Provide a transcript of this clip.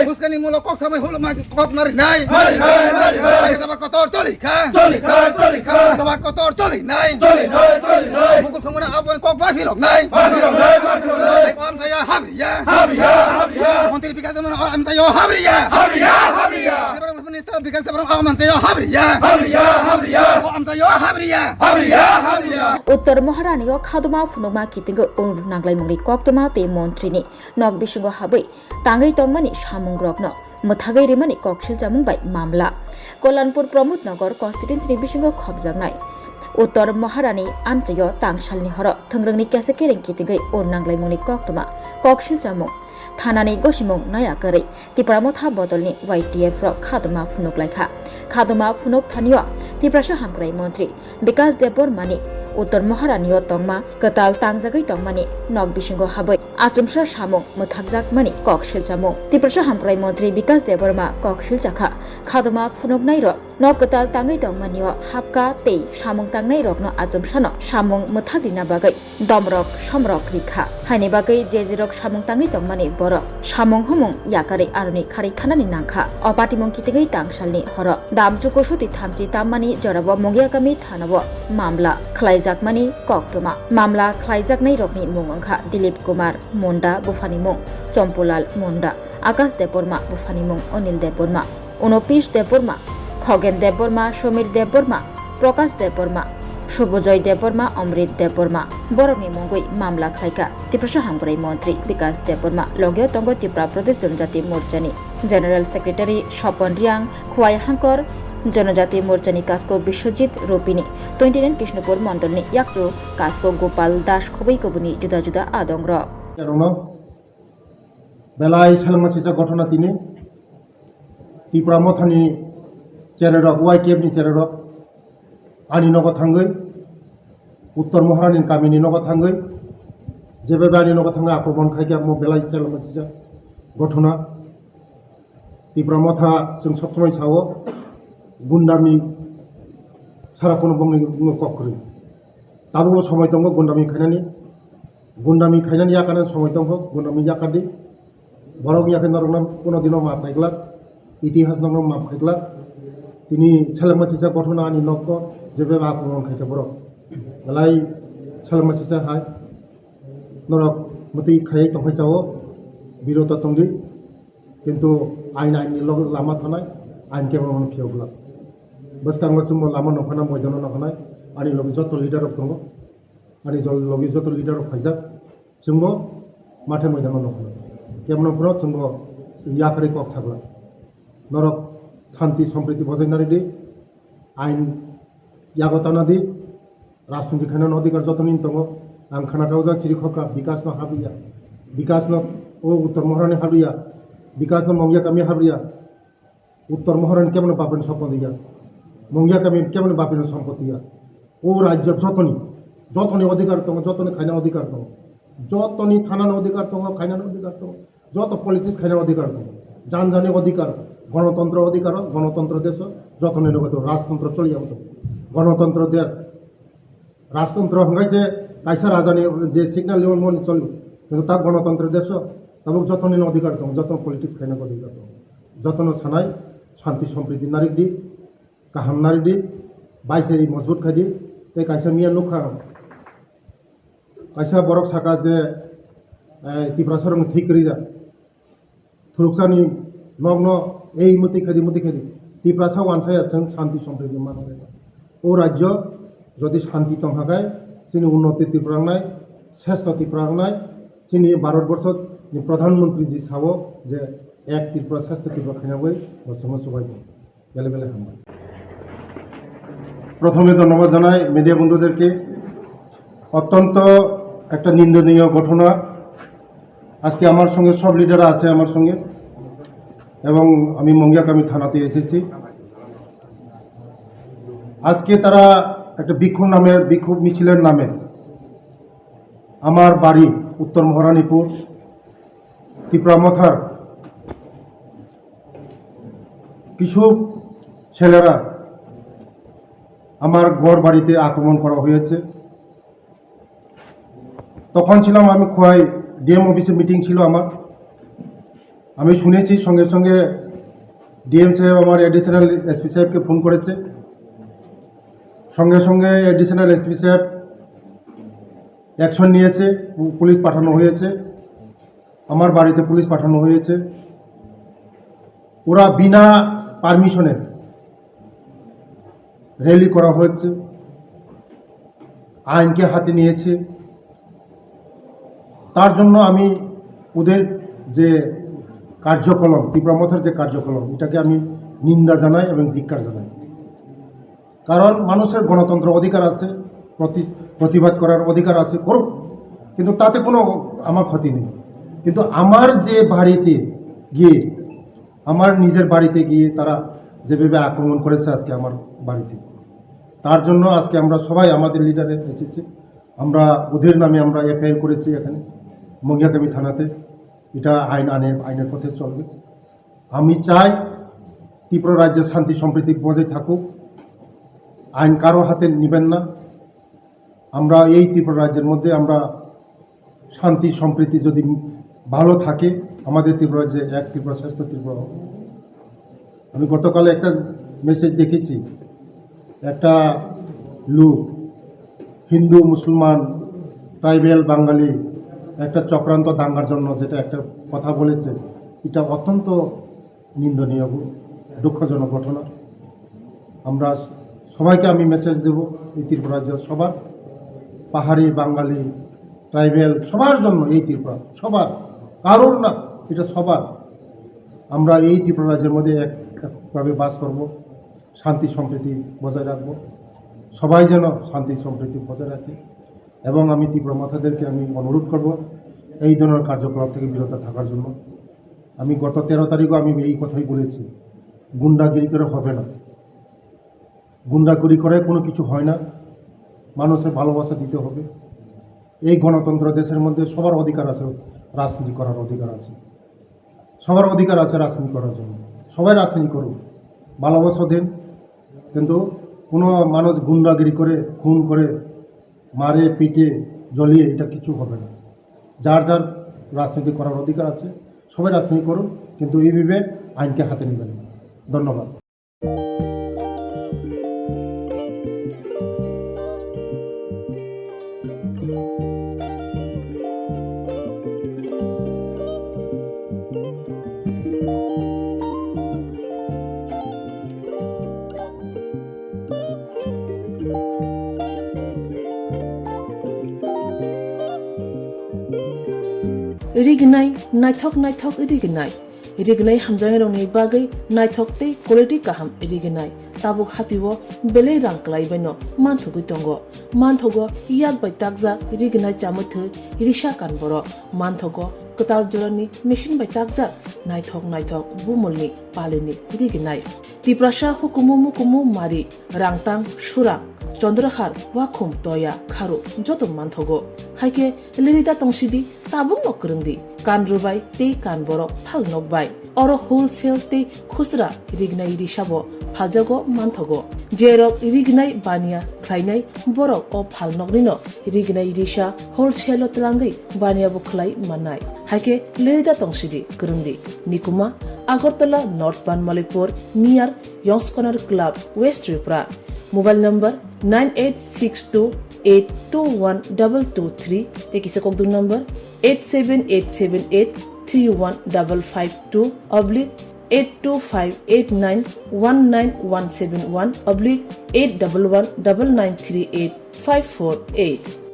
Buskani mula kok sampai hulu maju kok nari nai. Tabak kotor coli kah? Tabak kotor coli nai. Mukul kemana apa kok bafi lok nai. Om saya habri ya. Menteri pikat mana om saya habri ya. Sebarang minister pikat sebarang om saya habri ya. Om saya habri ya. উত্তর মহারানীয় খাদমা ফুনমা কিতিঙ্গ অনুরোধ নাগলাই মুংরি কক্তমা তে মন্ত্রীনি knock বিসঙ্গ হাबै তাঙ্গাই তংমানি সামুং রগ্ন মথাগै রেমানি ককশিল জামুং by মামলা কল্যাণপুর প্রমোদ নগর কনস্টিটুয়েন্সিनि বিসঙ্গ খবজাंनाय उत्तर महारानी आमचायो तांगसालनि हर थंग्रंनि केसे केरें कितिंगै अर नांगलाय मुंनि कक्तमा ककशिल जामुं थानानि गसिमुं नायाकरै तिप्रामथा बदलनि YTF र खादमा फुनुकलायखा खादमा फुनुक थानियो तिप्रासा हामग्राय मन्त्री विकास देबबर्मानि उत्तर महारानीय तंगमा कताल तांजागै तंगमानि नक बिसिंग हाबै आचमसा सामुं मोथागजाक मानि ककशिल जामुं तिप्रासा हामग्राय मन्त्री विकास देबबर्मा ककशिल जाखा खादमा फुनुकनाय र नक कताल तांगै तंगमानियो हाबका ते सामुं तांगनाय रकन आचमसानो सामुं मोथाग्रिना बागै दमरक समरक रिखा हानि बागै जेजेरक सामुं तांगै तंगमानि बर सामुं हमुं याकारै आरुनि खारै थानानि नांखा अपाटिमुं कितिगै तांगसालनि हर दामजुको सति थामजि ताममानि जराबो मंगियागामि थानाबो मामला खलायजाकमानि कक्तमा मामला खलायजाकनाय रकनि मुं अंखा दिलीप कुमार मुंडा बुफानि मुं चम्पुलाल मुंडा आकाश देबबर्मा बुफानि मुं अनिल देबबर्मा उनपिस देबबर्मा खगेन देबबर्मा समीर देबबर्मा प्रकाश देबबर्मा शुभजय देबबर्मा अमृत देबबर्मा बरनि मुंगै मामला खलायका तिप्रासा हामग्राय मन्त्री विकास देबबर्मा लगे तंग त्रिपुरा प्रदेश जनजाति मोर्चानि जेनेरेल सेक्रेटारि स्वपन रियां खुवाई हांकर जनजाति मोर्चानि कास्को विश्वजित रूपिनी 29 कृष्णपुर मण्डलनि याक्चु कास्को गोपाल दास खबै कबुनि जुदा जुदा आदंग्र बेलाय सालमासिसा घटना तिनि त्रिपुरा मथानि चेरेरक YTF नि चेरेरक आनि नग थांगै उत्तर महारानी गामिनि नग थांगै जेबे आनि नग थांगा आक्रमण खायगा मो बेलाय सालमासिसा घटना त्रिपुरा मथा जों सब समय सावो गुन्दामी साराखौनो बुंनो कक्रि दाबो समय दङ गुन्दामी खायनानि याकानो समय दङ गुन्दामी याकादि बरं याके नरनाम कोनो दिनाव माफ खायग्ला इतिहास नरनाम माफ खायग्ला तिनि सालमासिसा घटना आनि नक जेबे आक्रमण खायगा बर बेलाय सालमासिसा हाय नरक मति खायै तंखाय जावो बिरता तंगि किन्तु आइननि लामा थानाय आइन केवल फियोब्ला बसकांगासिम लामा नखाना मैदान नखानाय आनि लगे जत लिडार दङ आनि लगे जत लिडार फायजाक जोंबो माथे मैदान नखानाय केमनफ्राव जोंबो याखरै कक सागला नरक शान्ति सम्प्रीति बजायनानै दि आइन यागताना दि राजनीति खाना अधिकार जतनि दङ आं खानागावजा चिरिखका विकास न हाबिया विकास न ओ उत्तर महारानी हाबिया विकास न मंगिया गामि हाबिया उत्तर महारानी केमन बापेन सम्पत्तिया मंगिया गामि केमन बापेन सम्पत्तिया ओ राज्य जतनि अधिकार दङ जतनि खाना अधिकार दङ जतनि थानानि अधिकार दङ खानानि अधिकार दङ जत पलिटिक्स खाना अधिकार दङ जानजानि अधिकार गणतन्त्र देश जतनि नगद राजतन्त्र चलियाव दङ गणतन्त्र देश राजतन्त्र हंगाय जे कायसा राजानि जे सिग्नल लेवन मन चलि किन्तु ता गणतन्त्र देश तबक जतनि अधिकार दङ जतन पलिटिक्स खाना अधिकार दङ जतन सानाय शान्ति सम्प्रीति नारिक दि गाहाम नारिक दि बाइसेरि मजबूत खादि ते कायसा मिया लुखा कायसा बरक साका जे त्रिपुरा सरं ठीक करिजा थुरुकसानि नग्न এই मति खादि त्रिपुरा सा वानसाया जों शान्ति सम्प्रीति मानाय ओ राज्य যদি শান্তি तंहागाय जोंनि उन्नति त्रिपुरांनाय श्रेष्ठ त्रिपुरांनाय जोंनि भारतबर्ष प्रधानमंत्री जी सावो जे एक त्रिपुरा श्रेष्ठ त्रिपुरा खानाबै बसंग सबाय बेले बेले हामबाय प्रथमे धन्यवाद জানাই মিডিয়া বন্ধুদেরকে অত্যন্ত একটা নিন্দনীয় ঘটনা আজকে আমার সঙ্গে সব লিডাররা আছে আমার সঙ্গে এবং আমি মঙ্গিয়াকামি থানাতে এসেছি আজকে তারা একটা বিক্ষোভ মিছিলের নামে আমার বাড়ি উত্তর মহারানীপুর त्रिपुरा मथार কিছু ছেলেরা আমার ঘর বাড়িতে আক্রমণ করা হয়েছে তখন ছিলাম আমি খোয়াই ডিএম অফিসে মিটিং ছিল আমি শুনেছি সঙ্গে সঙ্গে ডিএম সাহেব আমার অ্যাডিশনাল এসপি সাহেবকে ফোন করেছে, সঙ্গে সঙ্গে অ্যাডিশনাল এসপি সাহেব অ্যাকশন নিয়েছে, পুলিশ পাঠানো হয়েছে, আমার বাড়িতে পুলিশ পাঠানো হয়েছে। ওরা বিনা পারমিশনে র্যালি করা হচ্ছে, আইনকে হাতে নিয়েছে। তার জন্য আমি ওদের যে কার্যকলাপ, তীব্রমথার যে কার্যকলাপ, এটাকে আমি নিন্দা জানাই এবং ধিক্কার জানাই। কারণ মানুষের গণতন্ত্র অধিকার আছে, প্রতিবাদ করার অধিকার আছে, করুক, কিন্তু তাতে কোনো আমার ক্ষতি নেই। কিন্তু আমার যে বাড়িতে গিয়ে, আমার নিজের বাড়িতে গিয়ে তারা যেভাবে আক্রমণ করেছে আজকে আমার বাড়িতে, তার জন্য আজকে আমরা সবাই আমাদের লিডারে এসেছি। আমরা ওদের নামে আমরা এফআইআর করেছি এখানে মঙ্গিয়াকামি থানাতে। এটা আইনের পথে চলবে। আমি চাই ত্রিপুরা রাজ্যে শান্তি সম্প্রীতি বজায় থাকুক, আইন কারো হাতে নেবেন না। আমরা এই ত্রিপুরা রাজ্যের মধ্যে আমরা শান্তি সম্প্রীতি যদি ভালো থাকে, আমাদের ত্রিপুরা রাজ্যে এক ত্রিপুরা শ্রেষ্ঠ ত্রিপুরা হবে। আমি গতকাল একটা মেসেজ দেখেছি, একটা লোক হিন্দু মুসলমান ট্রাইবেল বাঙালি একটা চক্রান্ত দাঙ্গার জন্য যেটা একটা কথা বলেছে, এটা অত্যন্ত নিন্দনীয়, দুঃখজনক ঘটনা। আমরা সবাইকে আমি মেসেজ দেব, এই ত্রিপুরা রাজ্যের সবার, পাহাড়ি বাঙালি ট্রাইবেল সবার জন্য এই ত্রিপুরা সবার, কারোর না, এটা সবার। আমরা এই ত্রিপুরা রাজ্যের মধ্যে একভাবে বাস করব, শান্তি সম্প্রীতি বজায় রাখব, সবাই যেন শান্তি সম্প্রীতি বজায় রাখে। এবং আমি ত্রিপুরা মাথাদেরকে আমি অনুরোধ করব এই ধরনের কার্যকলাপ থেকে বিরত থাকার জন্য। আমি গত 13 তারিখও আমি এই কথাই বলেছি, গুন্ডাগিরি করে হবে না, গুন্ডাগিরি করে কোনো কিছু হয় না, মানুষের ভালোবাসা দিতে হবে। এই গণতন্ত্র দেশের মধ্যে সবার অধিকার আছে, রাজনীতি করার অধিকার আছে, সবার অধিকার আছে রাজনীতি করার জন্য। সবাই রাজনীতি করুক, ভালোবাসা দেন, কিন্তু কোনো মানুষ গুন্ডাগিরি করে, খুন করে, মারে পিটে জ্বলিয়ে এটা কিছু হবে না। যার যার রাজনীতি করার অধিকার আছে, সবাই রাজনীতি করুন, কিন্তু এইভাবে আইনকে হাতে নেবেন। ধন্যবাদ। Rignai, Naithok Rignai. Rignai Hamjangeroni Bagay, Naithok te, Quality Kaham Rignai. Tabuk Hatiwo, Bele Ranklai Beno, Mantogutongo, Mantogo, Yag by Tagza, Rignai Jamutu, Irisha Kanboro, Mantogo, Kotal Jorani, Mission by Tagza, Naithok, Bumulni, Palini, Rignai. Tiprasha Hukumumu Mari, Rangtang, Shurang. Chandrahar, Wakum, Toya, Karu, Jotum Mantogo. Haike, Lirita Tongsidi, Tabung Nokurundi, Kan Rubai, Te Kan Boro, Pal Nokbai, Oro Wholesale Te Kusra, Rignai Rishabo, Paljago, Mantogo. Jerok, Rignai Bania, Klainai, Borok o Pal Nognino, Rignai Risha, Wholesale Tlangi, Bania Buklai, Manai. Haike, Lirita Tongsidi, Kurundi, Nikuma, Agortala, North Ban Malipur, near Yongs Corner Club, West Tripura. Mobile number 9862821223. Take a second number 87878-31552 oblique 82589-19171 oblique 8119938-548.